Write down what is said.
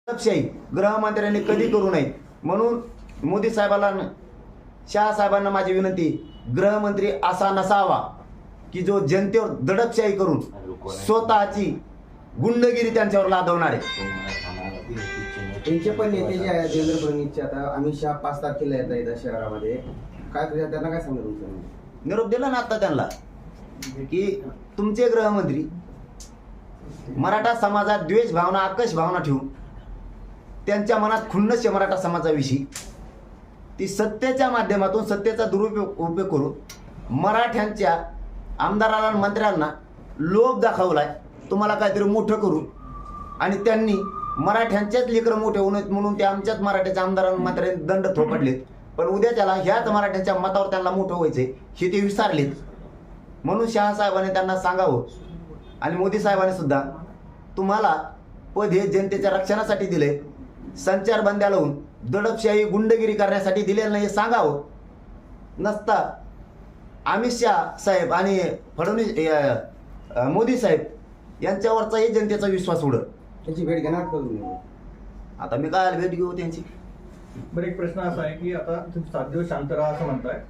दडपशाही गृहमंत्र्यांनी कधी करू नये म्हणून मोदी साहेबांना शहा साहेबांना माझी विनंती, गृहमंत्री असा नसावा की जो जनतेवर दडपशाही करून स्वतःची गुंडगिरी त्यांच्यावर लादवणारे. त्यांचे पण नेते जे आहेत देवेंद्र फडणवीसचे, आता अमित शहा 5 तारखेला येतात शहरामध्ये, काय त्यांना काय सांगू तुमचं? निरोप दिला ना आता त्यांना की तुमचे गृहमंत्री मराठा समाजात द्वेष भावना आकश भावना ठेवून त्यांच्या मनात खुन्नस आहे मराठा समाजाविषयी, ती सत्तेच्या माध्यमातून सत्तेचा उपयोग करून मराठ्यांच्या आमदारांना मंत्र्यांना लोभ दाखवलाय तुम्हाला काहीतरी मोठं करू, आणि त्यांनी मराठ्यांचेच लेकरं मोठे होऊ नयेत म्हणून ते आमच्याच मराठ्याच्या आमदारांना मंत्र्यांनी दंड थोपडलेत. पण उद्या त्याला ह्याच मराठ्यांच्या मतावर त्यांना मोठं व्हायचंय हे ते विसरलेत. म्हणून शहासाहेबांनी त्यांना सांगावं आणि मोदी साहेबांनी सुद्धा तुम्हाला पद हे जनतेच्या रक्षणासाठी दिले, संचारबंद्या लावून दडपशाही गुंडगिरी करण्यासाठी दिलेलं नाही हे सांगावं. नसता अमित शहा साहेब आणि फडणवीस मोदी साहेब यांच्यावरचाही जनतेचा विश्वास उडत. त्यांची भेट घेणार करून आता मी काय भेट घेऊ त्यांची? बरं, एक प्रश्न असा आहे की आता तुम्ही 7 दिवस शांत राहा असं म्हणताय,